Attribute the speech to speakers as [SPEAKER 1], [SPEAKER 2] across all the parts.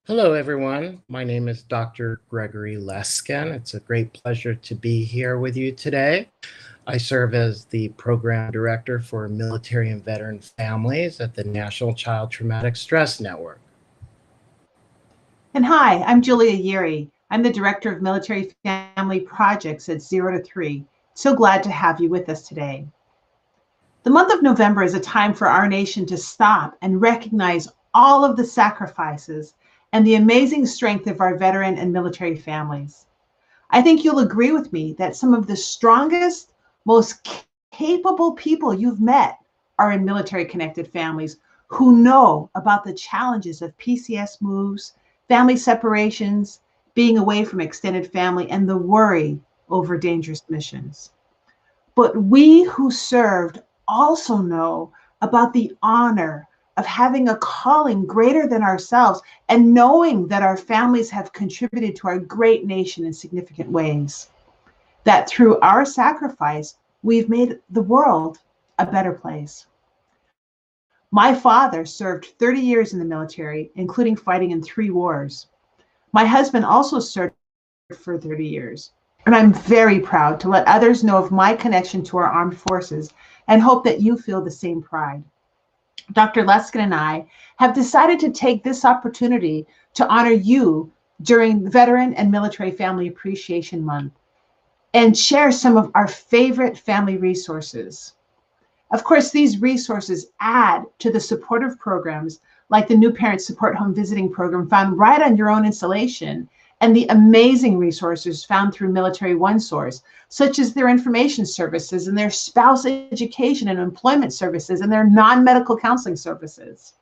[SPEAKER 1] Hello, everyone. My name is Dr. Gregory Leskin. It's a great pleasure to be here with you today. I serve as the Program Director for Military and Veteran Families at the National Child Traumatic Stress Network.
[SPEAKER 2] And hi, I'm Julia Yeary. I'm the Director of Military Family Projects at 0 to 3. So glad to have you with us today. The month of November is a time for our nation to stop and recognize all of the sacrifices and the amazing strength of our veteran and military families. I think you'll agree with me that some of the strongest, most capable people you've met are in military connected families who know about the challenges of PCS moves, family separations, being away from extended family, and the worry over dangerous missions. But we who served also know about the honor of having a calling greater than ourselves and knowing that our families have contributed to our great nation in significant ways. That through our sacrifice, we've made the world a better place. My father served 30 years in the military, including fighting in 3 wars. My husband also served for 30 years. And I'm very proud to let others know of my connection to our armed forces and hope that you feel the same pride. Dr. Leskin and I have decided to take this opportunity to honor you during Veteran and Military Family Appreciation Month and share some of our favorite family resources. Of course, these resources add to the supportive programs like the New Parent Support Home Visiting Program found right on your own installation and the amazing resources found through Military OneSource, such as their information services and their spouse education and employment services and their non-medical counseling services.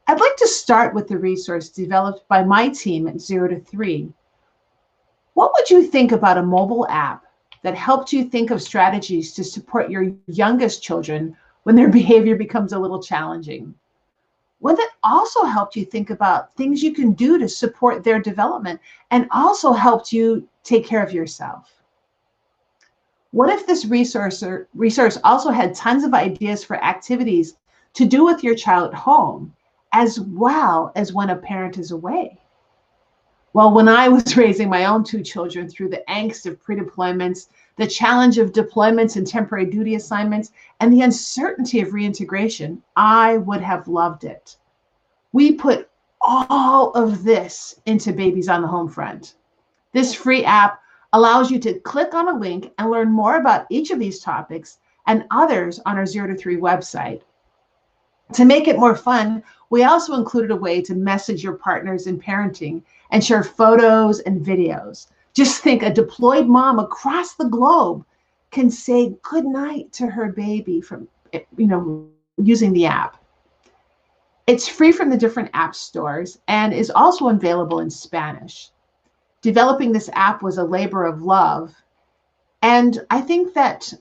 [SPEAKER 2] I'd like to start with the resource developed by my team at 0 to 3. What would you think about a mobile app that helped you think of strategies to support your youngest children when their behavior becomes a little challenging? One that also helped you think about things you can do to support their development and also helped you take care of yourself? What if this resource also had tons of ideas for activities to do with your child at home, as well as when a parent is away? Well, when I was raising my own 2 children through the angst of pre-deployments, the challenge of deployments and temporary duty assignments, and the uncertainty of reintegration, I would have loved it. We put all of this into Babies on the Home Front. This free app allows you to click on a link and learn more about each of these topics and others on our 0 to 3 website. To make it more fun, we also included a way to message your partners in parenting and share photos and videos. Just think, a deployed mom across the globe can say goodnight to her baby from, using the app. It's free from the different app stores and is also available in Spanish. Developing this app was a labor of love. And I think that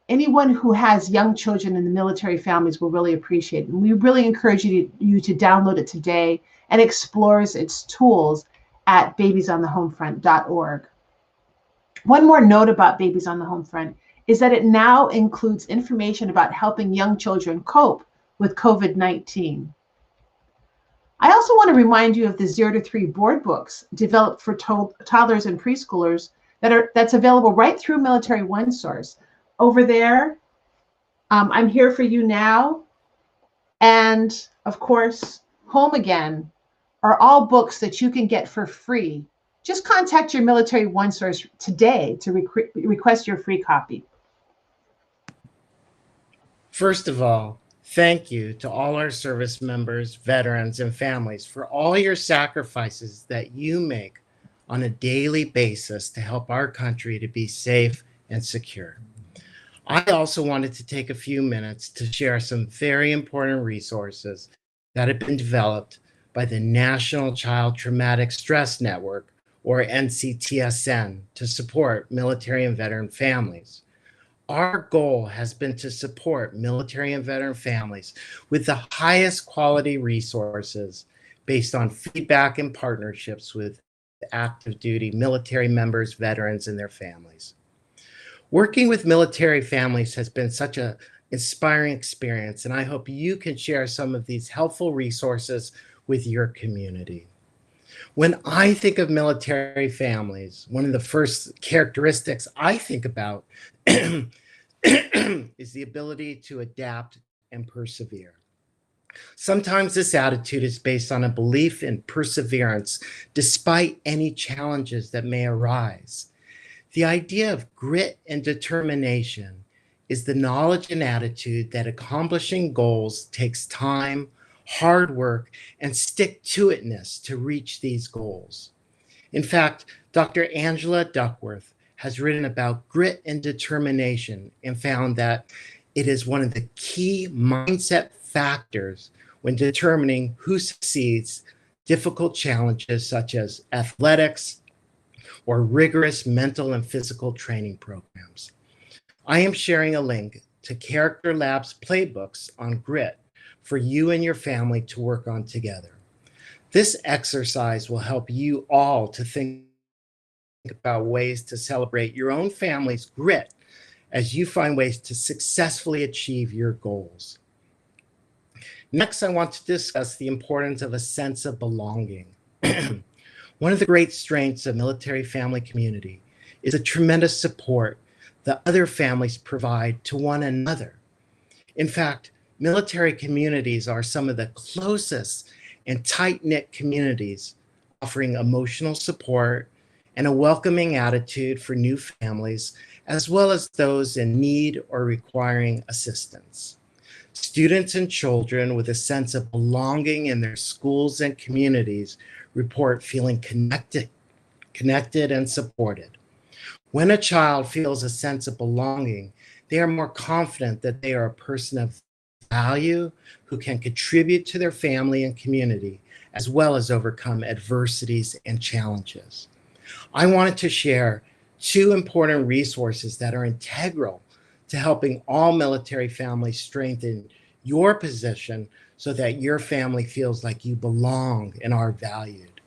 [SPEAKER 2] anyone who has young children in the military families will really appreciate it. And we really encourage you to download it today and explore its tools at babiesonthehomefront.org. One more note about Babies on the Home Front is that it now includes information about helping young children cope with COVID-19. I also want to remind you of the 0 to 3 board books developed for toddlers and preschoolers that's available right through Military OneSource. Over there, I'm Here for You Now, and of course, Home Again are all books that you can get for free. Just contact your Military OneSource today to request your free copy.
[SPEAKER 1] First of all, thank you to all our service members, veterans, and families for all your sacrifices that you make on a daily basis to help our country to be safe and secure. I also wanted to take a few minutes to share some very important resources that have been developed by the National Child Traumatic Stress Network, or NCTSN, to support military and veteran families. Our goal has been to support military and veteran families with the highest quality resources based on feedback and partnerships with active duty military members, veterans, and their families. Working with military families has been such an inspiring experience, and I hope you can share some of these helpful resources with your community. When I think of military families, one of the first characteristics I think about is the ability to adapt and persevere. Sometimes this attitude is based on a belief in perseverance despite any challenges that may arise. The idea of grit and determination is the knowledge and attitude that accomplishing goals takes time, hard work, and stick-to-itness to reach these goals. In fact, Dr. Angela Duckworth has written about grit and determination and found that it is one of the key mindset factors when determining who succeeds difficult challenges such as athletics or rigorous mental and physical training programs. I am sharing a link to Character Lab's playbooks on grit for you and your family to work on together. This exercise will help you all to think about ways to celebrate your own family's grit as you find ways to successfully achieve your goals. Next, I want to discuss the importance of a sense of belonging. One of the great strengths of military family community is the tremendous support that other families provide to one another. In fact, military communities are some of the closest and tight-knit communities, offering emotional support and a welcoming attitude for new families, as well as those in need or requiring assistance. Students and children with a sense of belonging in their schools and communities report feeling connected and supported. When a child feels a sense of belonging, they are more confident that they are a person of value who can contribute to their family and community, as well as overcome adversities and challenges. I wanted to share two important resources that are integral to helping all military families strengthen your position so that your family feels like you belong and are valued.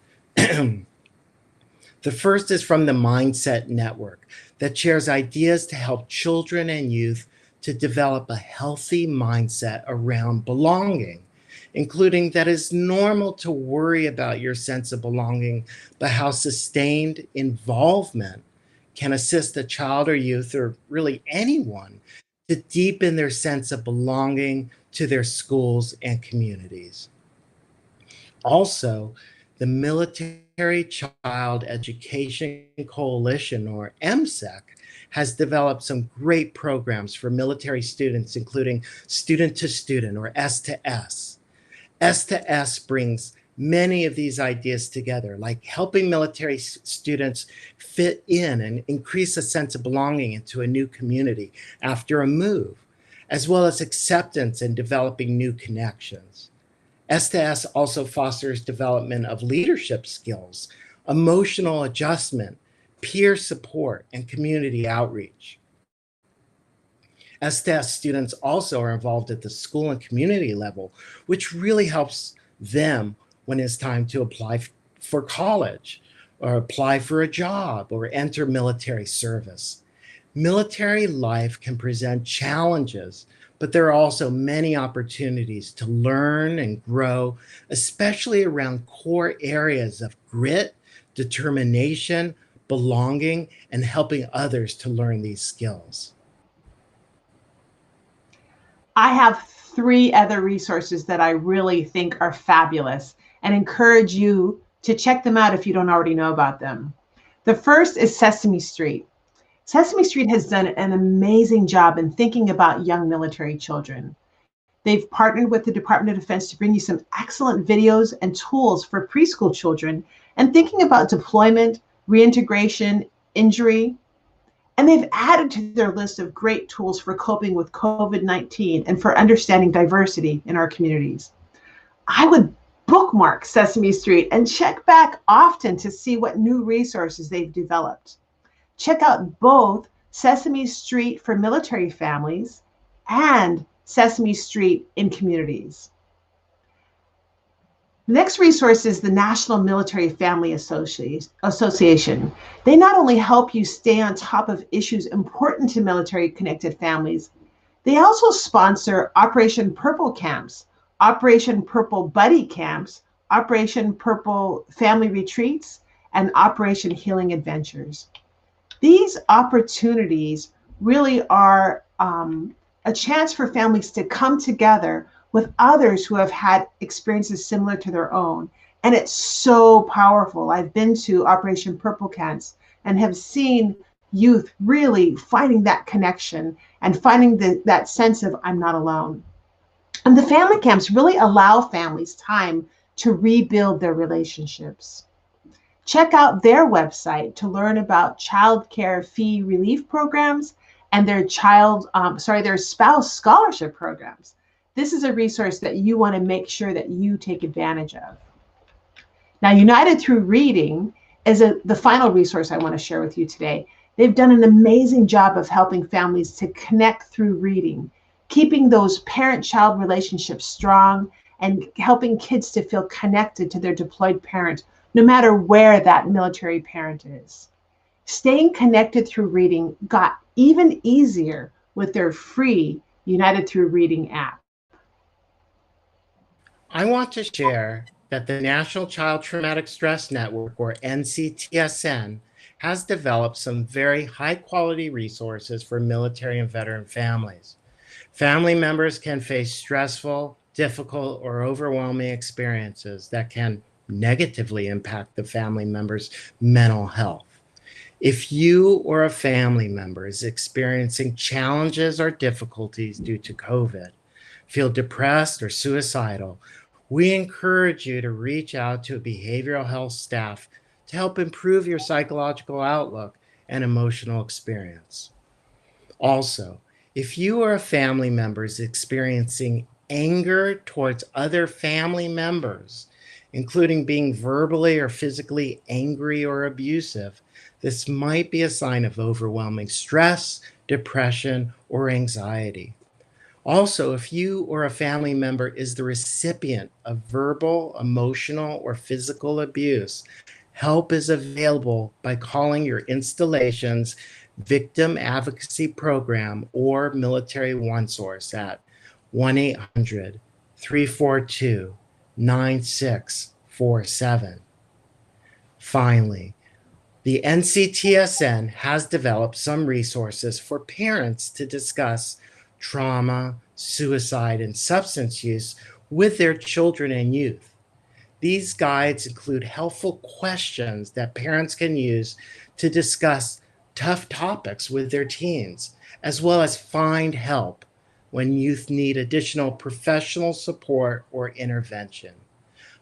[SPEAKER 1] The first is from the Mindset Network that shares ideas to help children and youth to develop a healthy mindset around belonging, including that it's normal to worry about your sense of belonging, but how sustained involvement can assist a child or youth, or really anyone, to deepen their sense of belonging to their schools and communities. Also, the Military Child Education Coalition, or MSEC, has developed some great programs for military students, including Student to Student, or S to S. S to S brings many of these ideas together, like helping military students fit in and increase a sense of belonging into a new community after a move, as well as acceptance and developing new connections. S to S also fosters development of leadership skills, emotional adjustment, peer support, and community outreach. S to S students also are involved at the school and community level, which really helps them when it's time to apply for college or apply for a job or enter military service. Military life can present challenges, but there are also many opportunities to learn and grow, especially around core areas of grit, determination, belonging, and helping others to learn these skills.
[SPEAKER 2] I have three other resources that I really think are fabulous and encourage you to check them out if you don't already know about them. The first is Sesame Street. Sesame Street has done an amazing job in thinking about young military children. They've partnered with the Department of Defense to bring you some excellent videos and tools for preschool children and thinking about deployment, reintegration, injury. And they've added to their list of great tools for coping with COVID-19 and for understanding diversity in our communities. I would bookmark Sesame Street and check back often to see what new resources they've developed. Check out both Sesame Street for military families and Sesame Street in communities. The next resource is the National Military Family Association. They not only help you stay on top of issues important to military-connected families, they also sponsor Operation Purple camps, Operation Purple Buddy camps, Operation Purple Family Retreats, and Operation Healing Adventures. These opportunities really are a chance for families to come together with others who have had experiences similar to their own. And it's so powerful. I've been to Operation Purple camps and have seen youth really finding that connection and finding that sense of I'm not alone. And the family camps really allow families time to rebuild their relationships. Check out their website to learn about child care fee relief programs and their their spouse scholarship programs. This is a resource that you want to make sure that you take advantage of. Now, United Through Reading is the final resource I want to share with you today. They've done an amazing job of helping families to connect through reading, keeping those parent-child relationships strong and helping kids to feel connected to their deployed parent, no matter where that military parent is. Staying connected through reading got even easier with their free United Through Reading app.
[SPEAKER 1] I want to share that the National Child Traumatic Stress Network, or NCTSN, has developed some very high-quality resources for military and veteran families. Family members can face stressful, difficult, or overwhelming experiences that can negatively impact the family member's mental health. If you or a family member is experiencing challenges or difficulties due to COVID, feel depressed or suicidal, we encourage you to reach out to behavioral health staff to help improve your psychological outlook and emotional experience. Also, if you or a family member is experiencing anger towards other family members, including being verbally or physically angry or abusive, this might be a sign of overwhelming stress, depression, or anxiety. Also, if you or a family member is the recipient of verbal, emotional, or physical abuse, help is available by calling your installation's Victim Advocacy Program or Military OneSource at 1-800-342-9647. Finally, the NCTSN has developed some resources for parents to discuss trauma, suicide, and substance use with their children and youth. These guides include helpful questions that parents can use to discuss tough topics with their teens, as well as find help when youth need additional professional support or intervention.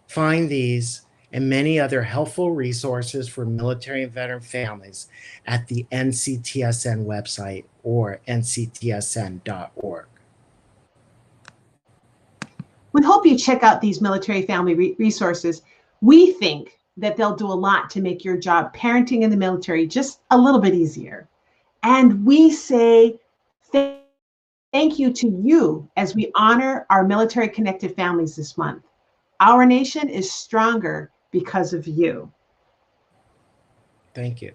[SPEAKER 1] Find these and many other helpful resources for military and veteran families at the NCTSN website or nctsn.org.
[SPEAKER 2] We hope you check out these military family resources. We think that they'll do a lot to make your job parenting in the military just a little bit easier. And we say thank you to you as we honor our military connected families this month. Our nation is stronger because of you.
[SPEAKER 1] Thank you.